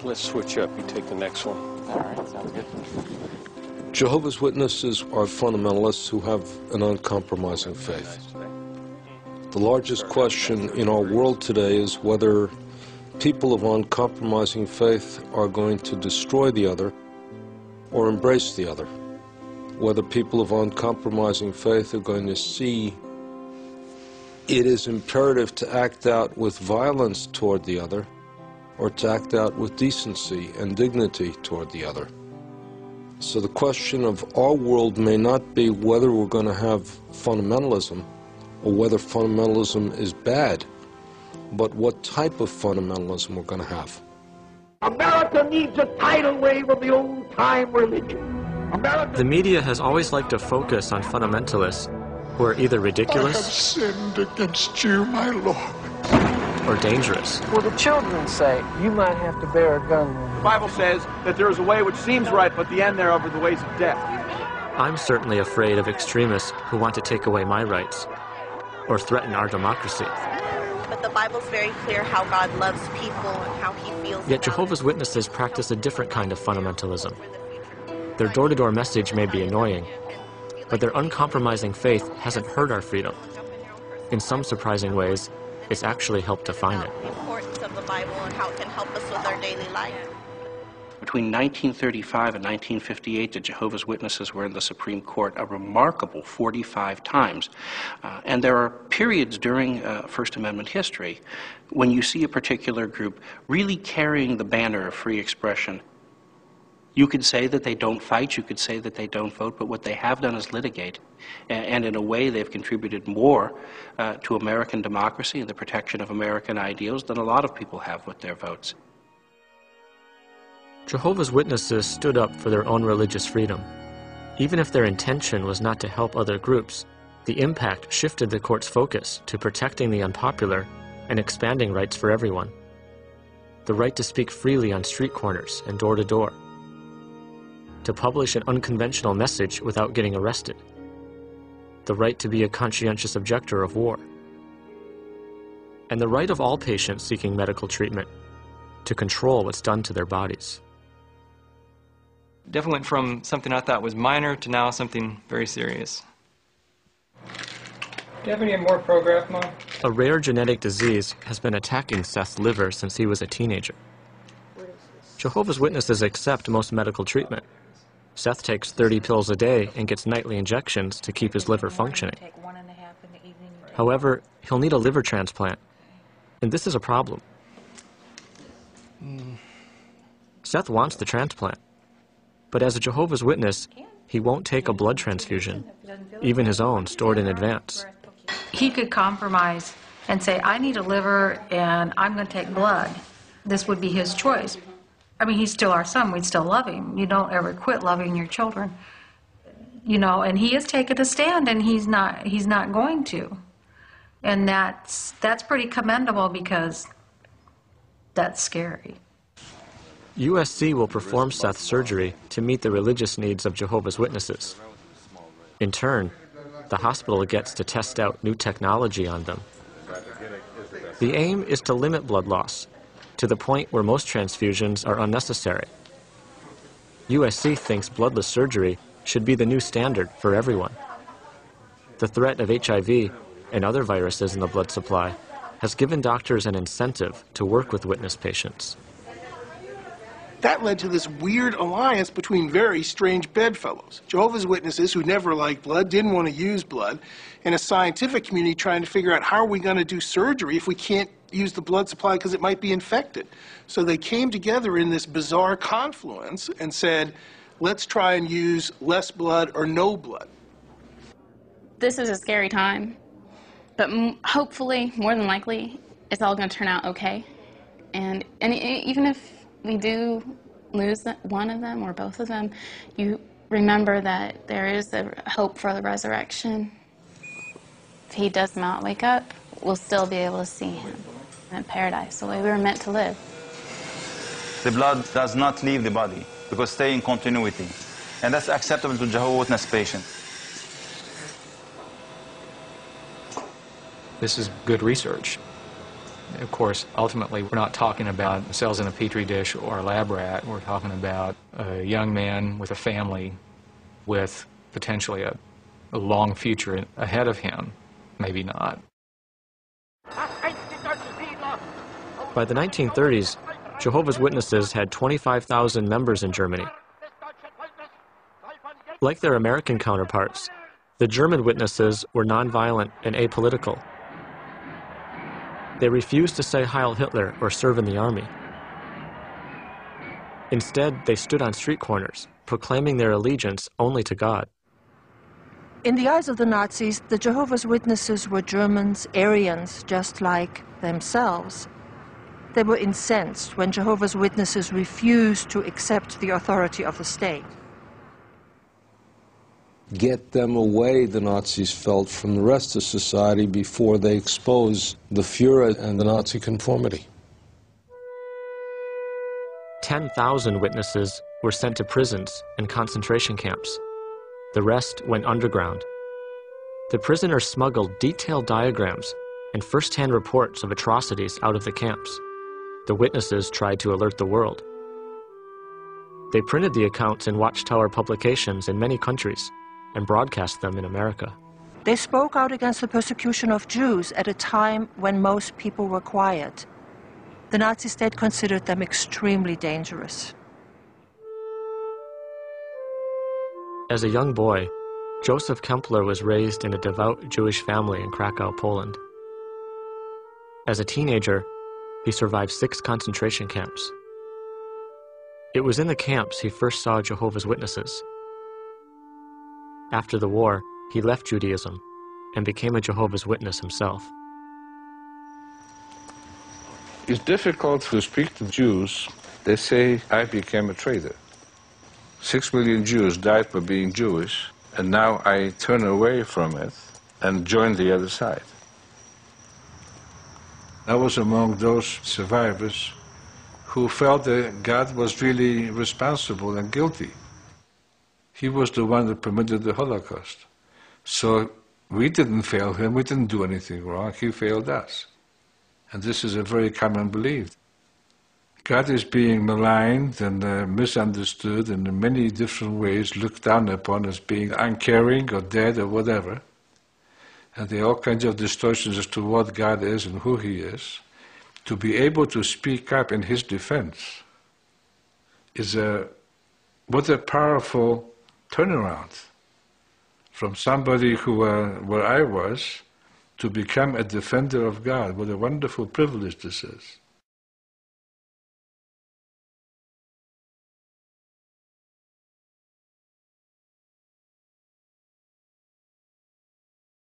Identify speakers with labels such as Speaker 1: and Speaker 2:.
Speaker 1: let's switch up. You take the next one.
Speaker 2: All right, sounds good.
Speaker 3: Jehovah's Witnesses are fundamentalists who have an uncompromising faith. The largest question in our world today is whether people of uncompromising faith are going to destroy the other or embrace the other. Whether people of uncompromising faith are going to see it is imperative to act out with violence toward the other or to act out with decency and dignity toward the other. So the question of our world may not be whether we're going to have fundamentalism or whether fundamentalism is bad, but what type of fundamentalism we're going to have.
Speaker 4: America needs a tidal wave of the old-time religion.
Speaker 5: The media has always liked to focus on fundamentalists who are either ridiculous
Speaker 6: I have sinned against you, my Lord.
Speaker 5: or dangerous.
Speaker 2: Well, the children say you might have to bear a gun.
Speaker 7: The Bible says that there is a way which seems right, but the end thereof are the ways of death.
Speaker 5: I'm certainly afraid of extremists who want to take away my rights or threaten our democracy.
Speaker 8: But the Bible's very clear how God loves people and how he feels.
Speaker 5: Yet Jehovah's Witnesses practice a different kind of fundamentalism. Their door-to-door message may be annoying, but their uncompromising faith hasn't hurt our freedom. In some surprising ways, it's actually helped define it.
Speaker 8: The importance of the Bible and how it can help us with our daily life.
Speaker 9: Between 1935 and 1958, the Jehovah's Witnesses were in the Supreme Court a remarkable 45 times. And there are periods during First Amendment history when you see a particular group really carrying the banner of free expression. You could say that they don't fight, you could say that they don't vote, but what they have done is litigate. And in a way, they've contributed more to American democracy and the protection of American ideals than a lot of people have with their votes.
Speaker 5: Jehovah's Witnesses stood up for their own religious freedom. Even if their intention was not to help other groups, the impact shifted the court's focus to protecting the unpopular and expanding rights for everyone. The right to speak freely on street corners and door to door. To publish an unconventional message without getting arrested. The right to be a conscientious objector of war. And the right of all patients seeking medical treatment to control what's done to their bodies.
Speaker 10: Definitely went from something I thought was minor to now something very serious.
Speaker 11: Do you have any more Prograf, Mom?
Speaker 5: A rare genetic disease has been attacking Seth's liver since he was a teenager. Jehovah's Witnesses accept most medical treatment. Seth takes 30 pills a day and gets nightly injections to keep his liver functioning. However, he'll need a liver transplant, and this is a problem. Seth wants the transplant, but as a Jehovah's Witness, he won't take a blood transfusion, even his own stored in advance.
Speaker 12: He could compromise and say, I need a liver and I'm going to take blood. This would be his choice. I mean, he's still our son. We still love him. You don't ever quit loving your children. You know, and he has taken a stand, and he's not going to. And that's pretty commendable because that's scary.
Speaker 5: USC will perform Seth's surgery to meet the religious needs of Jehovah's Witnesses. In turn, the hospital gets to test out new technology on them. The aim is to limit blood loss to the point where most transfusions are unnecessary. USC thinks bloodless surgery should be the new standard for everyone. The threat of HIV and other viruses in the blood supply has given doctors an incentive to work with witness patients.
Speaker 6: That led to this weird alliance between very strange bedfellows. Jehovah's Witnesses, who never liked blood, didn't want to use blood, and a scientific community trying to figure out how are we going to do surgery if we can't use the blood supply because it might be infected. So they came together in this bizarre confluence and said, let's try and use less blood or no blood.
Speaker 13: This is a scary time, but hopefully, more than likely, it's all going to turn out okay. And even if we do lose one of them or both of them, you remember that there is a hope for the resurrection. If he does not wake up, we'll still be able to see him in paradise, the way we were meant to live.
Speaker 14: The blood does not leave the body because stay in continuity. And that's acceptable to Jehovah's Witness patients.
Speaker 11: This is good research.
Speaker 10: Of course, ultimately, we're not talking about cells in a petri dish or a lab rat. We're talking about a young man with a family with potentially a long future ahead of him. Maybe not.
Speaker 5: By the 1930s, Jehovah's Witnesses had 25,000 members in Germany. Like their American counterparts, the German witnesses were nonviolent and apolitical. They refused to say Heil Hitler or serve in the army. Instead, they stood on street corners, proclaiming their allegiance only to God.
Speaker 15: In the eyes of the Nazis, the Jehovah's Witnesses were Germans, Aryans, just like themselves. They were incensed when Jehovah's Witnesses refused to accept the authority of the state.
Speaker 3: Get them away, the Nazis felt, from the rest of society before they expose the Fuhrer and the Nazi conformity.
Speaker 5: 10,000 witnesses were sent to prisons and concentration camps. The rest went underground. The prisoners smuggled detailed diagrams and first-hand reports of atrocities out of the camps. The witnesses tried to alert the world. They printed the accounts in Watchtower publications in many countries and broadcast them in America.
Speaker 15: They spoke out against the persecution of Jews at a time when most people were quiet. The Nazi state considered them extremely dangerous.
Speaker 5: As a young boy, Joseph Kempler was raised in a devout Jewish family in Krakow, Poland. As a teenager, he survived 6 concentration camps. It was in the camps he first saw Jehovah's Witnesses. After the war, he left Judaism and became a Jehovah's Witness himself.
Speaker 16: It's difficult to speak to Jews. They say, I became a traitor. 6 million Jews died by being Jewish, and now I turn away from it and join the other side. I was among those survivors who felt that God was really responsible and guilty. He was the one that permitted the Holocaust. So we didn't fail him, we didn't do anything wrong, he failed us. And this is a very common belief. God is being maligned and misunderstood and in many different ways looked down upon as being uncaring or dead or whatever. And there are all kinds of distortions as to what God is and who he is. To be able to speak up in his defense is what a powerful turnaround from somebody who, where I was, to become a defender of God. What a wonderful privilege this is.